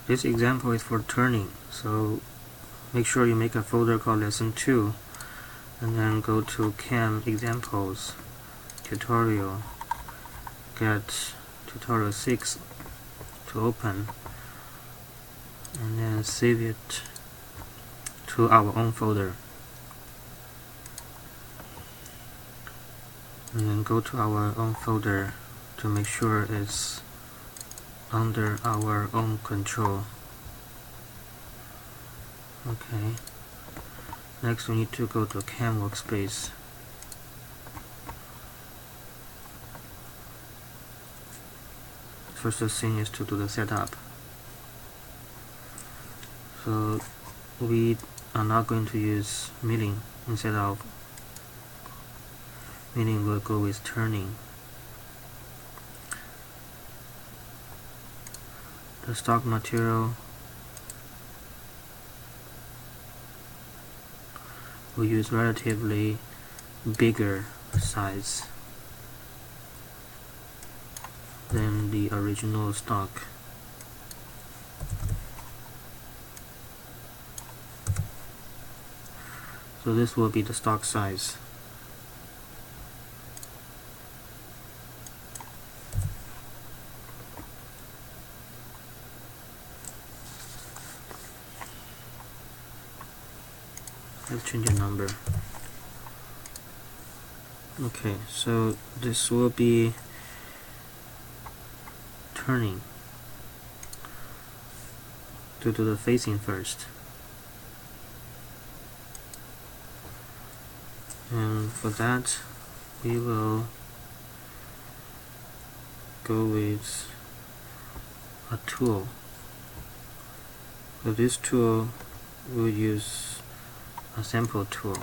this example is for turning, so make sure you make a folder called lesson 2 and then go to cam examples, tutorial, get tutorial 6 to open, and then save it to our own folder, and then go to our own folder to make sure it's under our own control. Okay, next we need to go to cam workspace. First thing is to do the setup. So we are not going to use milling. Instead of milling, we'll go with turning. The stock material will use relatively bigger size than the original stock. So this will be the stock size. Let's change the number. Okay, so this will be turning. To do the facing first. And for that, we will go with a tool. For this tool, we'll use a sample tool.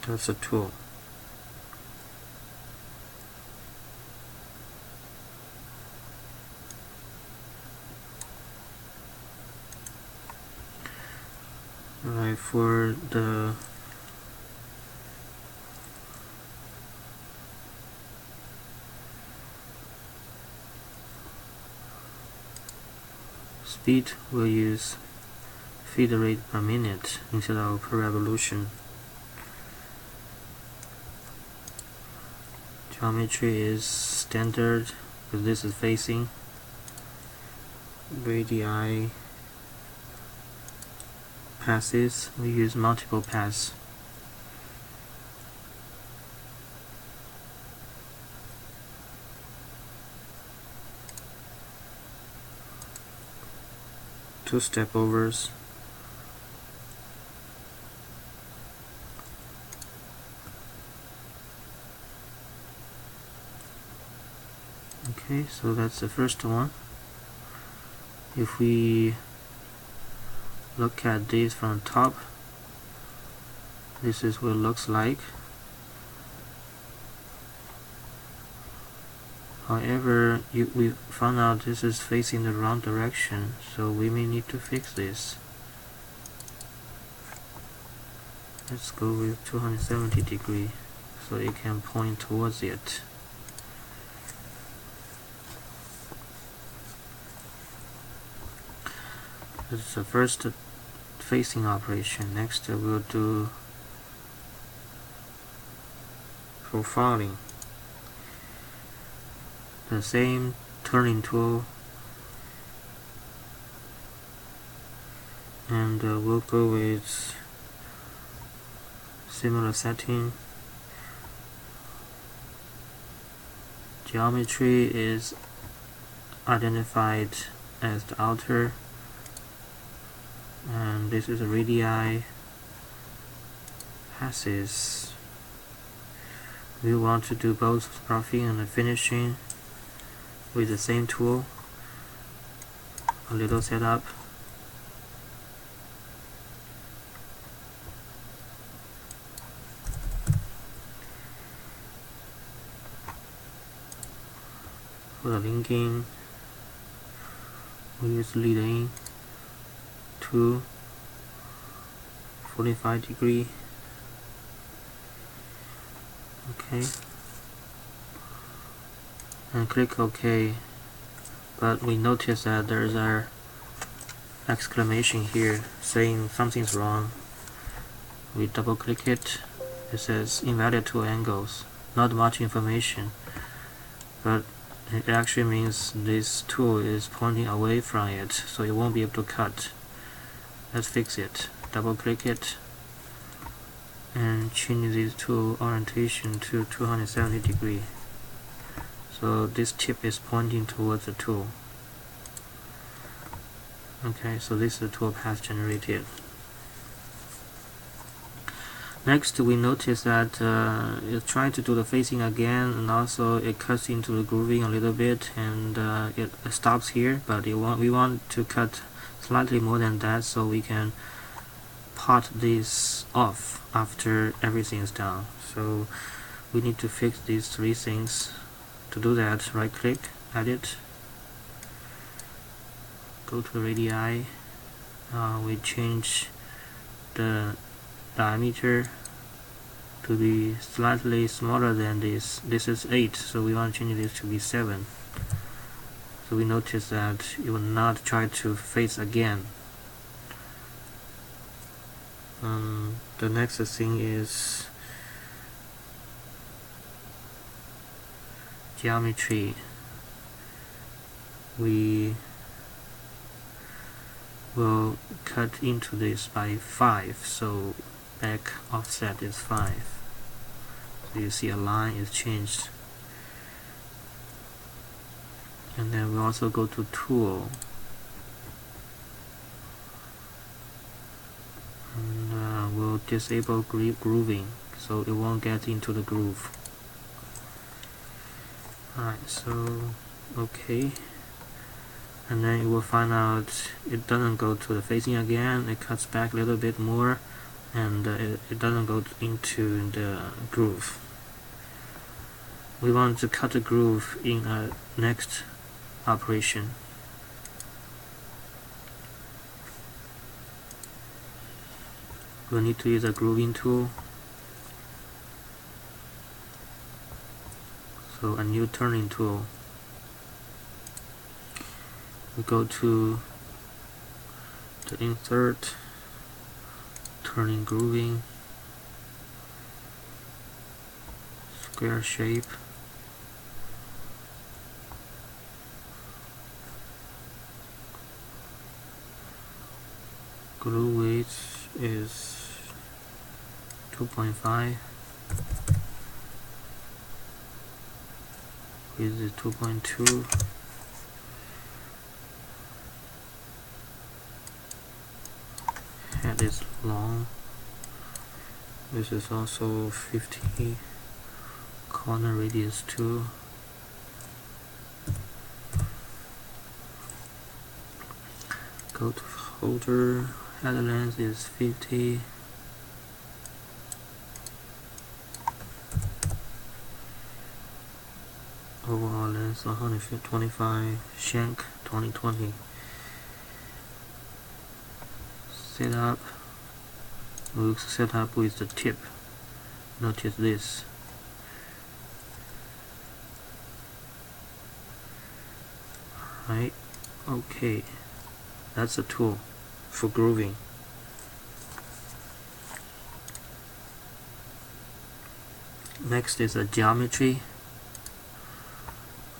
That's a tool. Alright, for the speed, we'll use feed rate per minute instead of per revolution. Geometry is standard because this is facing. Radii passes, we use multiple pass. Two step overs. Okay, so that's the first one. If we look at this from top, this is what it looks like. However, we found out this is facing the wrong direction, so we may need to fix this. Let's go with 270 degree so it can point towards it. This is the first facing operation. Next we'll do profiling. The same turning tool, and we'll go with similar setting. Geometry is identified as the outer, and this is a radii passes. We want to do both roughing and finishing with the same tool. A little setup. For the linking, we use lead in to 45 degree. Okay, and click OK. But we notice that there's an exclamation here saying something's wrong. We double click it. It says invalid tool angles. Not much information, but it actually means this tool is pointing away from it, so it won't be able to cut. Let's fix it. Double click it and change this tool orientation to 270 degree. So this tip is pointing towards the tool. Okay, so this is the tool path generated. Next, we notice that it's trying to do the facing again, and also it cuts into the grooving a little bit, and it stops here. But we want to cut slightly more than that, so we can part this off after everything is done. So we need to fix these three things. To do that, right click, edit, go to radii, we change the diameter to be slightly smaller than this. This is 8, so we want to change this to be 7. So we notice that it will not try to face again. The next thing is geometry. We will cut into this by 5, so back offset is 5. So you see a line is changed. And then we also go to tool, and we'll disable grooving, so it won't get into the groove. Alright, so okay, and then you will find out it doesn't go to the facing again, it cuts back a little bit more, and it doesn't go into the groove. We want to cut the groove in a next operation. We'll need to use a grooving tool. So a new turning tool. We go to the insert, turning grooving, square shape, glue width is 2.5, width is 2.2, head is long, this is also 50, corner radius 2, go to folder, head length is 50, overall length 125, shank 2020. Setup, we'll set up with the tip. Notice this. Right, okay, that's a tool for grooving. Next is a geometry.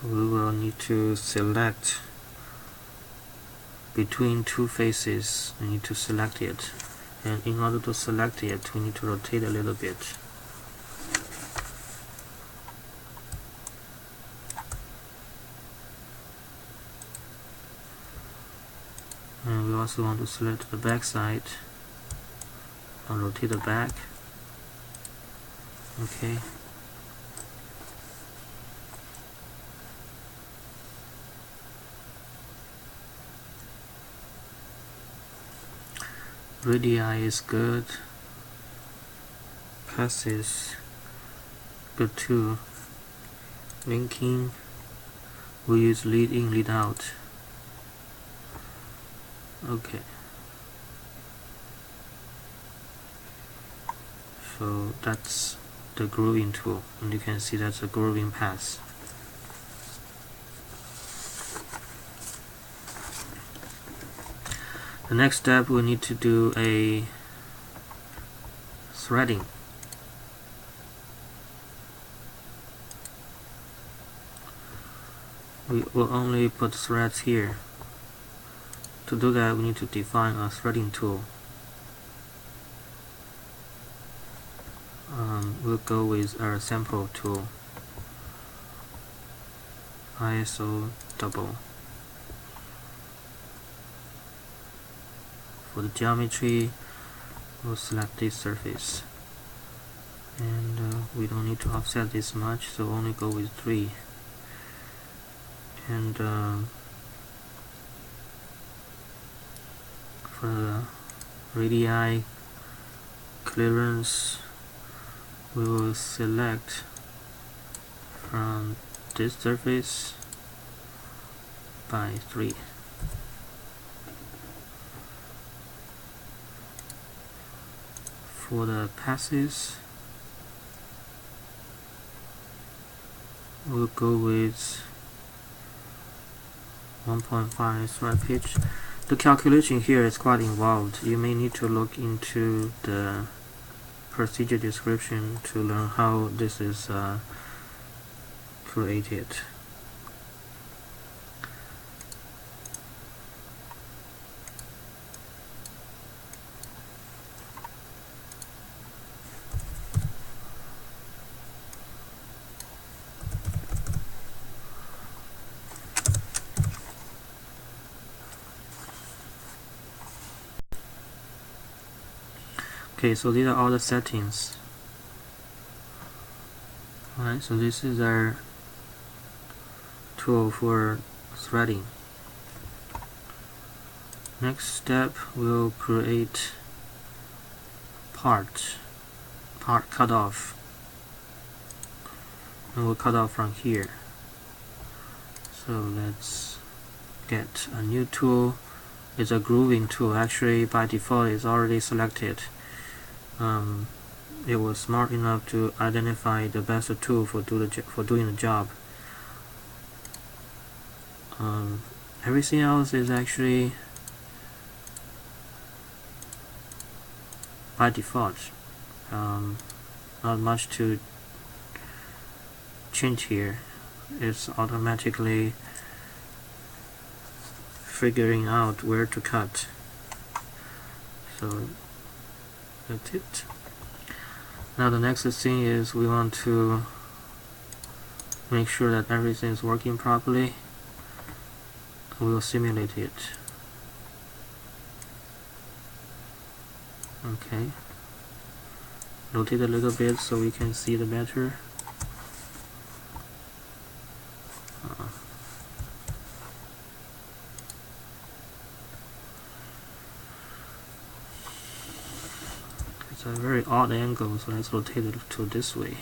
We will need to select between two faces. We need to select it, and in order to select it, we need to rotate a little bit. And we also want to select the back side and rotate the back. Okay. Radii is good. Passes good too. Linking, we use lead in, lead out. Okay. So that's the grooving tool, and you can see that's a grooving path. The next step, we need to do a threading. We will only put threads here. To do that, we need to define a threading tool. We'll go with our sample tool, ISO double. For the geometry, we'll select this surface, and we don't need to offset this much, so only go with 3. And for the radii clearance, we will select from this surface by 3. For the passes, we'll go with 1.5 thread pitch. The calculation here is quite involved. You may need to look into the procedure description to learn how this is created. Okay, so these are all the settings. Alright, so this is our tool for threading. Next step, we'll create part cutoff, and we'll cut off from here. So let's get a new tool. It's a grooving tool. Actually, by default, it's already selected. It was smart enough to identify the best tool for doing the job. Everything else is actually by default. Not much to change here. It's automatically figuring out where to cut. So that's it. Now the next thing is we want to make sure that everything is working properly. We will simulate it. Okay. Rotate a little bit so we can see the better. It's a very odd angle, so let's rotate it to this way.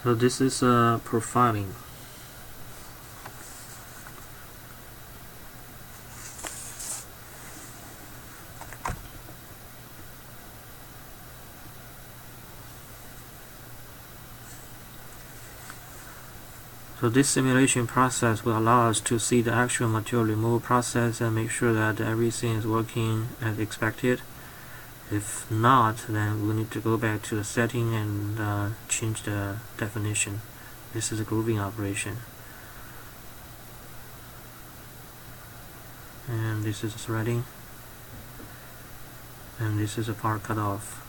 So this is profiling. So this simulation process will allow us to see the actual material removal process and make sure that everything is working as expected. If not, then we need to go back to the setting and change the definition. This is a grooving operation. And this is threading. And this is a part cutoff.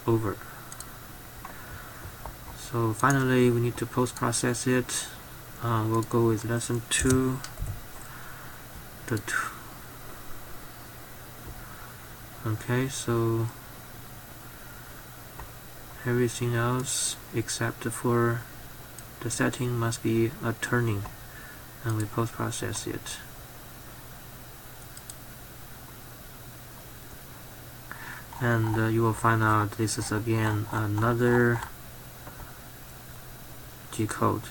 Over. So finally, we need to post-process it. We'll go with lesson 2. Okay, so everything else except for the setting must be a turning, and we post-process it. And you will find out this is again another G code.